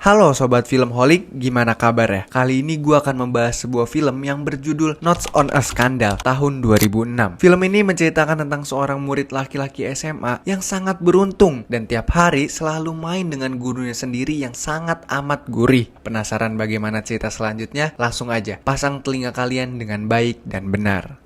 Halo Sobat Filmholik, gimana kabar ya? Kali ini gue akan membahas sebuah film yang berjudul Notes on a Scandal tahun 2006. Film ini menceritakan tentang seorang murid laki-laki SMA yang sangat beruntung dan tiap hari selalu main dengan gurunya sendiri yang sangat amat gurih. Penasaran bagaimana cerita selanjutnya? Langsung aja, pasang telinga kalian dengan baik dan benar.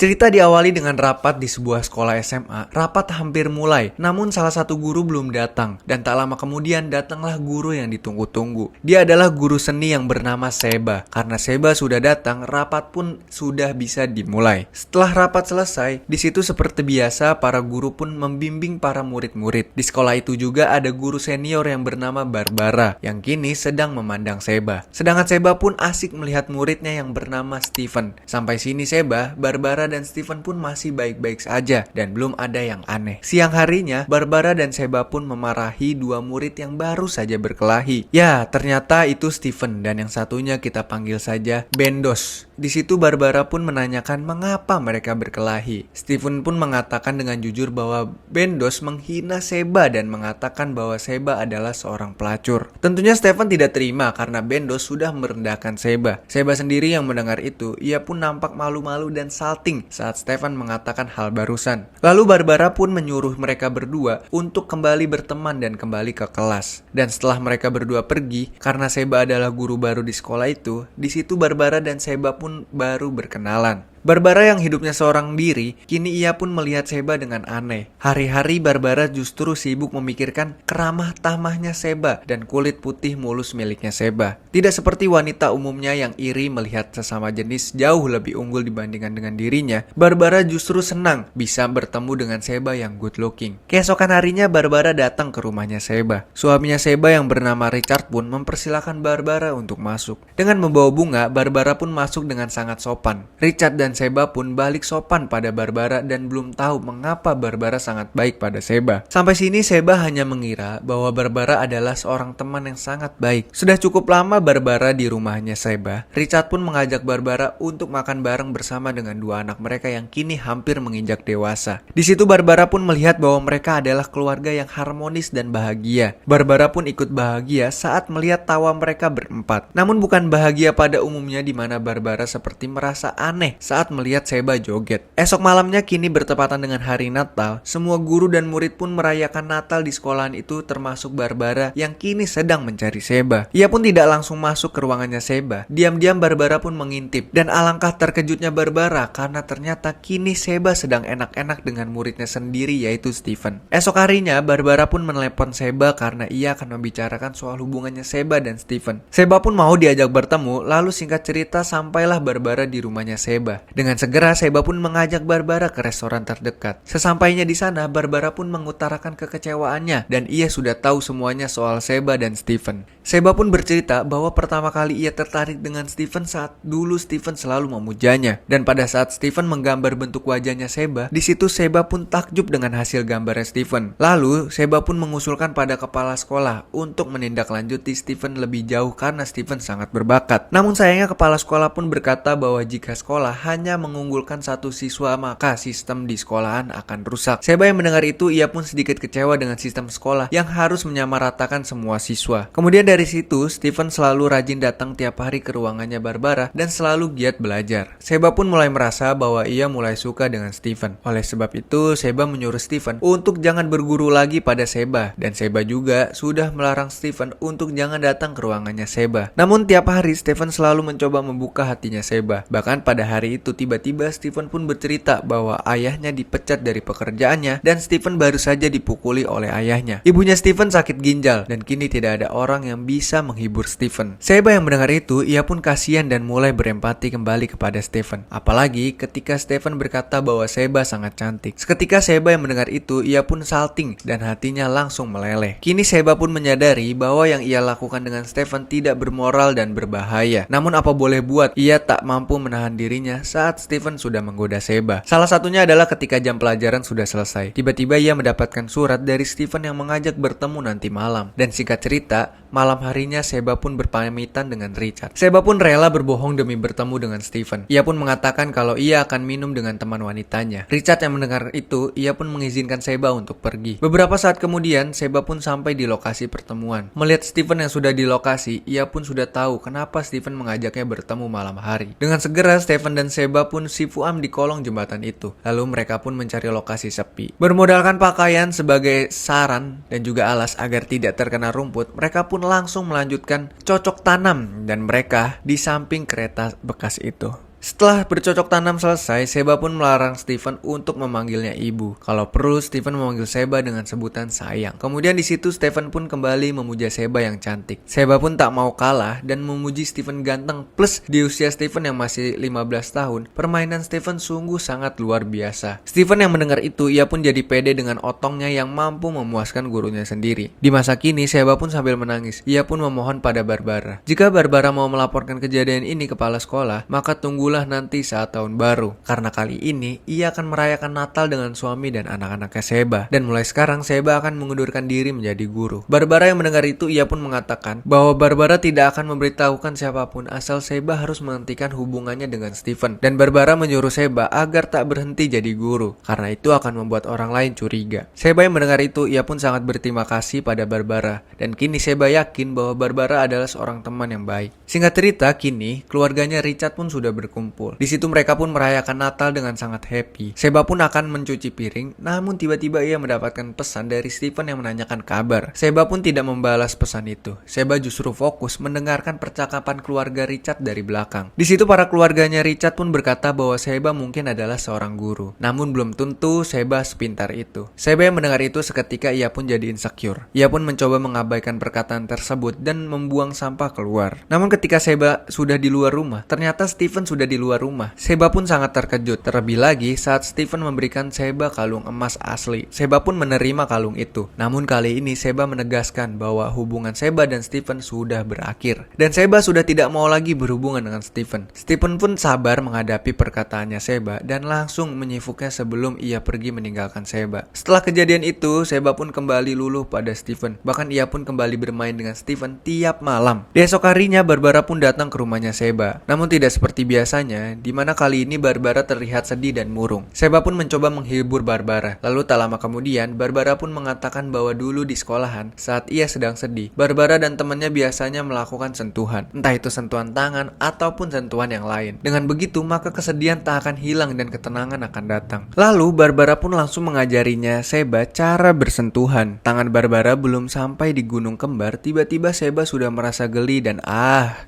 Cerita diawali dengan rapat di sebuah sekolah SMA. Rapat hampir mulai, namun salah satu guru belum datang. Dan tak lama kemudian datanglah guru yang ditunggu-tunggu. Dia adalah guru seni yang bernama Seba. Karena Seba sudah datang, rapat pun sudah bisa dimulai. Setelah rapat selesai, di situ seperti biasa para guru pun membimbing para murid-murid. Di sekolah itu juga ada guru senior yang bernama Barbara, yang kini sedang memandang Seba. Sedangkan Seba pun asik melihat muridnya yang bernama Steven. Sampai sini Seba, Barbara dan Steven pun masih baik-baik saja dan belum ada yang aneh. Siang harinya, Barbara dan Seba pun memarahi dua murid yang baru saja berkelahi. Ya, ternyata itu Steven dan yang satunya kita panggil saja Bendos. Di situ Barbara pun menanyakan mengapa mereka berkelahi. Steven pun mengatakan dengan jujur bahwa Bendos menghina Seba dan mengatakan bahwa Seba adalah seorang pelacur. Tentunya Steven tidak terima karena Bendos sudah merendahkan Seba. Seba sendiri yang mendengar itu, ia pun nampak malu-malu dan salting saat Steven mengatakan hal barusan. Lalu Barbara pun menyuruh mereka berdua untuk kembali berteman dan kembali ke kelas. Dan setelah mereka berdua pergi, karena Seba adalah guru baru di sekolah itu, di situ Barbara dan Seba pun baru berkenalan. Barbara yang hidupnya seorang diri, kini ia pun melihat Seba dengan aneh. Hari-hari Barbara justru sibuk memikirkan keramah tamahnya Seba dan kulit putih mulus miliknya Seba. Tidak seperti wanita umumnya yang iri melihat sesama jenis jauh lebih unggul dibandingkan dengan dirinya, Barbara justru senang bisa bertemu dengan Seba yang good looking. Keesokan harinya Barbara datang ke rumahnya Seba. Suaminya Seba yang bernama Richard pun mempersilahkan Barbara untuk masuk. Dengan membawa bunga, Barbara pun masuk dengan sangat sopan. Richard dan Seba pun balik sopan pada Barbara dan belum tahu mengapa Barbara sangat baik pada Seba. Sampai sini Seba hanya mengira bahwa Barbara adalah seorang teman yang sangat baik. Sudah cukup lama Barbara di rumahnya Seba, Richard pun mengajak Barbara untuk makan bareng bersama dengan dua anak mereka yang kini hampir menginjak dewasa. Di situ Barbara pun melihat bahwa mereka adalah keluarga yang harmonis dan bahagia. Barbara pun ikut bahagia saat melihat tawa mereka berempat. Namun bukan bahagia pada umumnya di mana Barbara seperti merasa aneh saat melihat Seba joget. Esok malamnya kini bertepatan dengan hari Natal, semua guru dan murid pun merayakan Natal di sekolahan itu termasuk Barbara yang kini sedang mencari Seba. Ia pun tidak langsung masuk ke ruangannya Seba. Diam-diam Barbara pun mengintip dan alangkah terkejutnya Barbara karena ternyata kini Seba sedang enak-enak dengan muridnya sendiri yaitu Steven. Esok harinya Barbara pun menelepon Seba karena ia akan membicarakan soal hubungannya Seba dan Steven. Seba pun mau diajak bertemu, lalu singkat cerita sampailah Barbara di rumahnya Seba. Dengan segera Seba pun mengajak Barbara ke restoran terdekat. Sesampainya di sana, Barbara pun mengutarakan kekecewaannya dan ia sudah tahu semuanya soal Seba dan Steven. Seba pun bercerita bahwa pertama kali ia tertarik dengan Steven saat dulu Steven selalu memujanya. Dan pada saat Steven menggambar bentuk wajahnya Seba, di situ Seba pun takjub dengan hasil gambarnya Steven. Lalu Seba pun mengusulkan pada kepala sekolah untuk menindaklanjuti Steven lebih jauh karena Steven sangat berbakat. Namun sayangnya kepala sekolah pun berkata bahwa jika sekolah hanya mengunggulkan satu siswa maka sistem di sekolahan akan rusak. Seba yang mendengar itu ia pun sedikit kecewa dengan sistem sekolah yang harus menyamaratakan semua siswa. Kemudian dari situ Steven selalu rajin datang tiap hari ke ruangannya Barbara dan selalu giat belajar. Seba pun mulai merasa bahwa ia mulai suka dengan Steven. Oleh sebab itu Seba menyuruh Steven untuk jangan berguru lagi pada Seba dan Seba juga sudah melarang Steven untuk jangan datang ke ruangannya Seba. Namun tiap hari Steven selalu mencoba membuka hatinya Seba. Bahkan pada hari itu tiba-tiba Steven pun bercerita bahwa ayahnya dipecat dari pekerjaannya dan Steven baru saja dipukuli oleh ayahnya. Ibunya Steven sakit ginjal dan kini tidak ada orang yang bisa menghibur Steven. Seba yang mendengar itu, ia pun kasihan dan mulai berempati kembali kepada Steven. Apalagi ketika Steven berkata bahwa Seba sangat cantik. Seketika Seba yang mendengar itu, ia pun salting dan hatinya langsung meleleh. Kini Seba pun menyadari bahwa yang ia lakukan dengan Steven tidak bermoral dan berbahaya. Namun apa boleh buat, ia tak mampu menahan dirinya saat Steven sudah menggoda Seba. Salah satunya adalah ketika jam pelajaran sudah selesai. Tiba-tiba ia mendapatkan surat dari Steven yang mengajak bertemu nanti malam. Dan singkat cerita, malam malam harinya Seba pun berpamitan dengan Richard. Seba pun rela berbohong demi bertemu dengan Steven. Ia pun mengatakan kalau ia akan minum dengan teman wanitanya. Richard yang mendengar itu, ia pun mengizinkan Seba untuk pergi. Beberapa saat kemudian, Seba pun sampai di lokasi pertemuan. Melihat Steven yang sudah di lokasi, ia pun sudah tahu kenapa Steven mengajaknya bertemu malam hari. Dengan segera, Steven dan Seba pun sifuam di kolong jembatan itu. Lalu mereka pun mencari lokasi sepi. Bermodalkan pakaian sebagai saran dan juga alas agar tidak terkena rumput, mereka pun langsung melanjutkan cocok tanam dan mereka di samping kereta bekas itu. Setelah bercocok tanam selesai, Seba pun melarang Steven untuk memanggilnya ibu. Kalau perlu, Steven memanggil Seba dengan sebutan sayang. Kemudian di situ Steven pun kembali memuja Seba yang cantik. Seba pun tak mau kalah dan memuji Steven ganteng. Plus di usia Steven yang masih 15 tahun, permainan Steven sungguh sangat luar biasa. Steven yang mendengar itu, ia pun jadi pede dengan otongnya yang mampu memuaskan gurunya sendiri. Di masa kini, Seba pun sambil menangis. Ia pun memohon pada Barbara. Jika Barbara mau melaporkan kejadian ini ke kepala sekolah, maka tunggulah nanti saat tahun baru. Karena kali ini ia akan merayakan Natal dengan suami dan anak-anaknya Seba. Dan mulai sekarang Seba akan mengundurkan diri menjadi guru. Barbara yang mendengar itu, ia pun mengatakan bahwa Barbara tidak akan memberitahukan siapapun asal Seba harus menghentikan hubungannya dengan Steven. Dan Barbara menyuruh Seba agar tak berhenti jadi guru, karena itu akan membuat orang lain curiga. Seba yang mendengar itu, ia pun sangat berterima kasih pada Barbara. Dan kini Seba yakin bahwa Barbara adalah seorang teman yang baik. Singkat cerita, kini keluarganya Richard pun sudah berkumpul. Di situ mereka pun merayakan Natal dengan sangat happy. Seba pun akan mencuci piring, namun tiba-tiba ia mendapatkan pesan dari Steven yang menanyakan kabar. Seba pun tidak membalas pesan itu. Seba justru fokus mendengarkan percakapan keluarga Richard dari belakang. Di situ para keluarganya Richard pun berkata bahwa Seba mungkin adalah seorang guru. Namun belum tentu Seba sepintar itu. Seba yang mendengar itu seketika ia pun jadi insecure. Ia pun mencoba mengabaikan perkataan tersebut dan membuang sampah keluar. Namun ketika Seba sudah di luar rumah, ternyata Steven sudah di luar rumah. Seba pun sangat terkejut. Terlebih lagi saat Steven memberikan Seba kalung emas asli. Seba pun menerima kalung itu. Namun kali ini Seba menegaskan bahwa hubungan Seba dan Steven sudah berakhir. Dan Seba sudah tidak mau lagi berhubungan dengan Steven. Steven pun sabar menghadapi perkataannya Seba dan langsung menyifuknya sebelum ia pergi meninggalkan Seba. Setelah kejadian itu, Seba pun kembali luluh pada Steven. Bahkan ia pun kembali bermain dengan Steven tiap malam. Di esok harinya, Barbara pun datang ke rumahnya Seba. Namun tidak seperti biasanya, di mana kali ini Barbara terlihat sedih dan murung. Seba pun mencoba menghibur Barbara. Lalu tak lama kemudian, Barbara pun mengatakan bahwa dulu di sekolahan, saat ia sedang sedih, Barbara dan temannya biasanya melakukan sentuhan. Entah itu sentuhan tangan ataupun sentuhan yang lain. Dengan begitu, maka kesedihan tak akan hilang dan ketenangan akan datang. Lalu, Barbara pun langsung mengajarinya Seba cara bersentuhan. Tangan Barbara belum sampai di Gunung Kembar, tiba-tiba Seba sudah merasa geli dan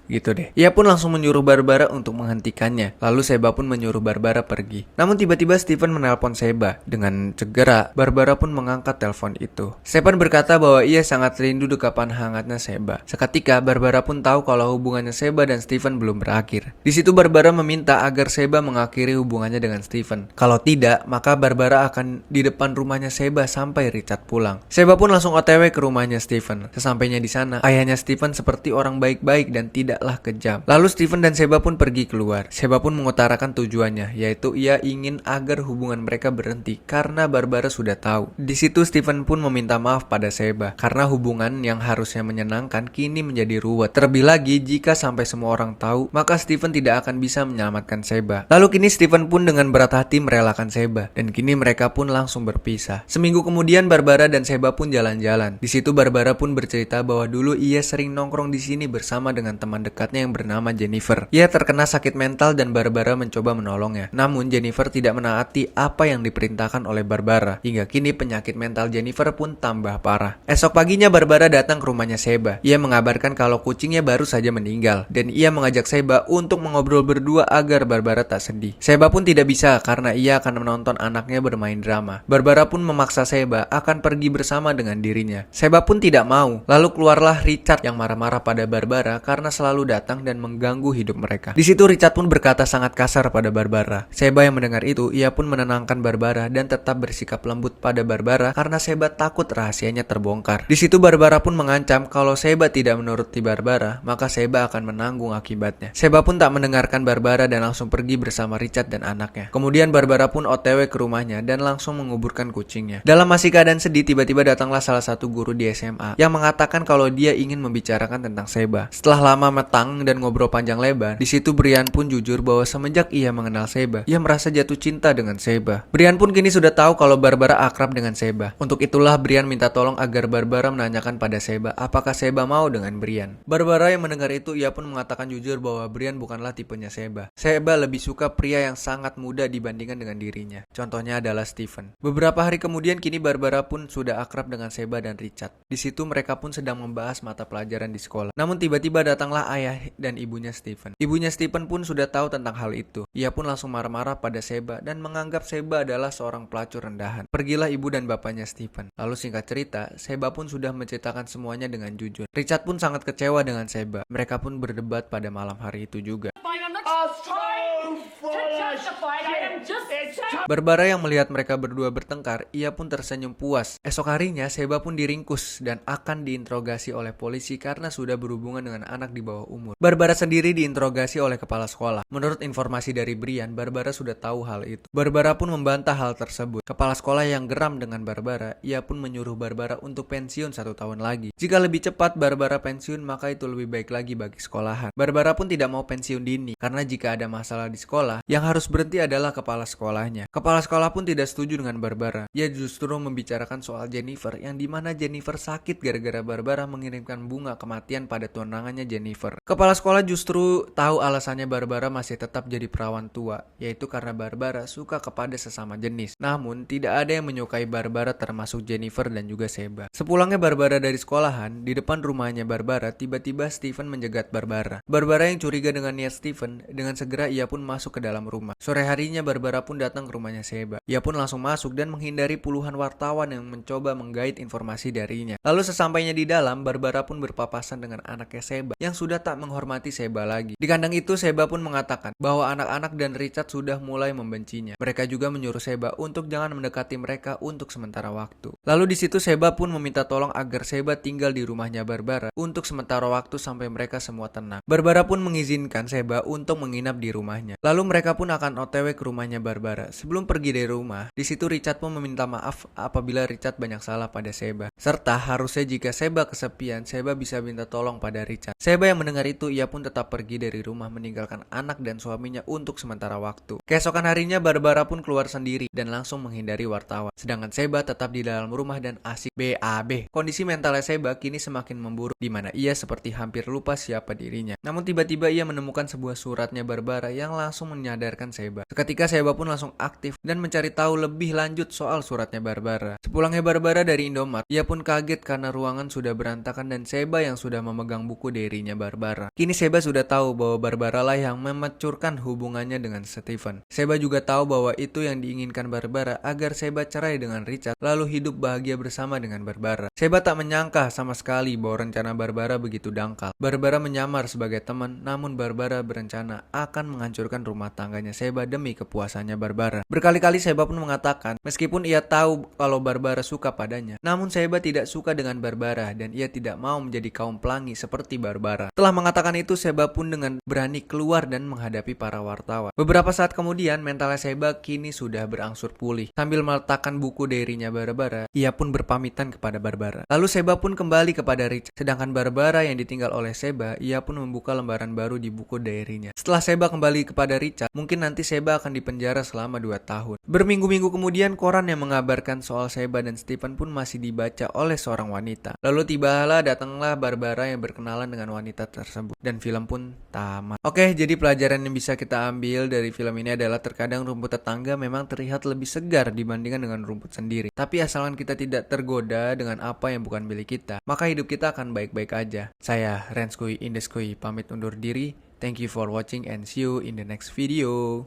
gitu deh. Ia pun langsung menyuruh Barbara untuk menghentikannya. Lalu Seba pun menyuruh Barbara pergi. Namun tiba-tiba Steven menelpon Seba. Dengan segera, Barbara pun mengangkat telepon itu. Steven berkata bahwa ia sangat rindu dekapan hangatnya Seba. Seketika, Barbara pun tahu kalau hubungannya Seba dan Steven belum berakhir. Di situ Barbara meminta agar Seba mengakhiri hubungannya dengan Steven. Kalau tidak, maka Barbara akan di depan rumahnya Seba sampai Richard pulang. Seba pun langsung OTW ke rumahnya Steven. Sesampainya di sana, ayahnya Steven seperti orang baik-baik dan tidaklah kejam. Lalu Steven dan Seba pun pergi keluar. Seba pun mengutarakan tujuannya, yaitu ia ingin agar hubungan mereka berhenti karena Barbara sudah tahu. Di situ Steven pun meminta maaf pada Seba karena hubungan yang harusnya menyenangkan kini menjadi ruwet. Terlebih lagi jika sampai semua orang tahu, maka Steven tidak akan bisa menyelamatkan Seba. Lalu kini Steven pun dengan berat hati merelakan Seba dan kini mereka pun langsung berpisah. Seminggu kemudian Barbara dan Seba pun jalan-jalan. Di situ Barbara pun bercerita bahwa dulu ia sering nongkrong di sini bersama dengan teman dekatnya yang bernama Jennifer. Ia terkena sakit mental dan Barbara mencoba menolongnya. Namun Jennifer tidak menaati apa yang diperintahkan oleh Barbara. Hingga kini penyakit mental Jennifer pun tambah parah. Esok paginya Barbara datang ke rumahnya Seba. Ia mengabarkan kalau kucingnya baru saja meninggal dan ia mengajak Seba untuk mengobrol berdua agar Barbara tak sedih. Seba pun tidak bisa karena ia akan menonton anaknya bermain drama. Barbara pun memaksa Seba akan pergi bersama dengan dirinya. Seba pun tidak mau. Lalu keluarlah Richard yang marah-marah pada Barbara karena selalu datang dan mengganggu hidup mereka. Di situ Richard pun namun berkata sangat kasar pada Barbara. Seba yang mendengar itu, ia pun menenangkan Barbara dan tetap bersikap lembut pada Barbara karena Seba takut rahasianya terbongkar. Di situ Barbara pun mengancam kalau Seba tidak menuruti Barbara, maka Seba akan menanggung akibatnya. Seba pun tak mendengarkan Barbara dan langsung pergi bersama Richard dan anaknya. Kemudian Barbara pun OTW ke rumahnya dan langsung menguburkan kucingnya. Dalam masih keadaan sedih, tiba-tiba datanglah salah satu guru di SMA yang mengatakan kalau dia ingin membicarakan tentang Seba. Setelah lama metang dan ngobrol panjang lebar, di situ Brian pun jujur bahwa semenjak ia mengenal Seba, ia merasa jatuh cinta dengan Seba. Brian pun kini sudah tahu kalau Barbara akrab dengan Seba. Untuk itulah Brian minta tolong agar Barbara menanyakan pada Seba apakah Seba mau dengan Brian. Barbara yang mendengar itu, ia pun mengatakan jujur bahwa Brian bukanlah tipenya Seba. Seba lebih suka pria yang sangat muda dibandingkan dengan dirinya. Contohnya adalah Stephen. Beberapa hari kemudian kini Barbara pun sudah akrab dengan Seba dan Richard. Di situ mereka pun sedang membahas mata pelajaran di sekolah. Namun tiba-tiba datanglah ayah dan ibunya Stephen. Ibunya Stephen pun sudah tahu tentang hal itu. Ia pun langsung marah-marah pada Seba dan menganggap Seba adalah seorang pelacur rendahan. Pergilah ibu dan bapaknya Stephen. Lalu singkat cerita, Seba pun sudah menceritakan semuanya dengan jujur. Richard pun sangat kecewa dengan Seba. Mereka pun berdebat pada malam hari itu juga. Barbara yang melihat mereka berdua bertengkar, ia pun tersenyum puas. Esok harinya, Seba pun diringkus dan akan diinterogasi oleh polisi karena sudah berhubungan dengan anak di bawah umur. Barbara sendiri diinterogasi oleh kepala sekolah. Menurut informasi dari Brian, Barbara sudah tahu hal itu. Barbara pun membantah hal tersebut. Kepala sekolah yang geram dengan Barbara, ia pun menyuruh Barbara untuk pensiun 1 tahun lagi. Jika lebih cepat Barbara pensiun, maka itu lebih baik lagi bagi sekolahan. Barbara pun tidak mau pensiun dini, karena jika ada masalah di sekolah, yang harus berhenti adalah kepala sekolahnya. Kepala sekolah pun tidak setuju dengan Barbara. Ia justru membicarakan soal Jennifer, yang dimana Jennifer sakit gara-gara Barbara mengirimkan bunga kematian pada tunangannya Jennifer. Kepala sekolah justru tahu alasannya Barbara masih tetap jadi perawan tua, yaitu karena Barbara suka kepada sesama jenis. Namun, tidak ada yang menyukai Barbara termasuk Jennifer dan juga Seba. Sepulangnya Barbara dari sekolahan, di depan rumahnya Barbara, tiba-tiba Stephen menjegat Barbara. Barbara yang curiga dengan niat Stephen, dengan segera ia pun masuk ke dalam rumah. Sore harinya Barbara pun datang ke rumahnya Seba. Ia pun langsung masuk dan menghindari puluhan wartawan yang mencoba menggait informasi darinya. Lalu sesampainya di dalam, Barbara pun berpapasan dengan anaknya Seba yang sudah tak menghormati Seba lagi. Di kandang itu, Seba pun mengatakan bahwa anak-anak dan Richard sudah mulai membencinya. Mereka juga menyuruh Seba untuk jangan mendekati mereka untuk sementara waktu. Lalu di situ Seba pun meminta tolong agar Seba tinggal di rumahnya Barbara untuk sementara waktu sampai mereka semua tenang. Barbara pun mengizinkan Seba untuk menginap di rumahnya. Lalu mereka pun akan OTW ke rumahnya Barbara. Sebelum pergi dari rumah, di situ Richard pun meminta maaf apabila Richard banyak salah pada Seba. Serta harusnya jika Seba kesepian, Seba bisa minta tolong pada Richard. Seba yang mendengar itu, ia pun tetap pergi dari rumah meninggalkan anak dan suaminya untuk sementara waktu. Keesokan harinya Barbara pun keluar sendiri dan langsung menghindari wartawan. Sedangkan Seba tetap di dalam rumah dan asik BAB. Kondisi mentalnya Seba kini semakin memburuk, di mana ia seperti hampir lupa siapa dirinya. Namun tiba-tiba ia menemukan sebuah suratnya Barbara yang langsung menyadarkan Seba. Seketika Seba pun langsung aktif dan mencari tahu lebih lanjut soal suratnya Barbara. Sepulangnya Barbara dari Indomaret, ia pun kaget karena ruangan sudah berantakan dan Seba yang sudah memegang buku diary-nya Barbara. Kini Seba sudah tahu bahwa Barbara lah yang memecurkan hubungannya dengan Stephen. Seba juga tahu bahwa itu yang diinginkan Barbara agar Seba cerai dengan Richard lalu hidup bahagia bersama dengan Barbara. Seba tak menyangka sama sekali bahwa rencana Barbara begitu dangkal. Barbara menyamar sebagai teman, namun Barbara berencana akan menghancurkan rumah tangganya Seba demi kepuasannya Barbara. Berkali-kali Seba pun mengatakan, meskipun ia tahu kalau Barbara suka padanya, namun Seba tidak suka dengan Barbara dan ia tidak mau menjadi kaum pelangi seperti Barbara. Setelah mengatakan itu, Seba pun dengan berani keluar dan menghadapi para wartawan. Beberapa saat kemudian, mentalnya Seba kini sudah berangsur pulih. Sambil meletakkan buku diary-nya Barbara, ia pun berpamitan kepada Barbara. Lalu Seba pun kembali kepada Richard. Sedangkan Barbara yang ditinggal oleh Seba, ia pun membuka lembaran baru di buku diary-nya. Setelah Seba kembali kepada Richard, mungkin nanti Seba akan dipenjara selama 2 tahun. Berminggu-minggu kemudian, koran yang mengabarkan soal Seba dan Stephen pun masih dibaca oleh seorang wanita. Lalu datanglah Barbara yang berkenalan dengan wanita tersebut. Dan film pun tamat. Oke, jadi pelajaran yang bisa kita ambil dari film ini adalah terkadang rumput tetangga memang terlihat lebih segar dibandingkan dengan rumput sendiri. Tapi asalkan kita tidak tergoda dengan apa yang bukan milik kita, maka hidup kita akan baik-baik aja. Saya Renskui Indeskui pamit undur diri. Thank you for watching and see you in the next video.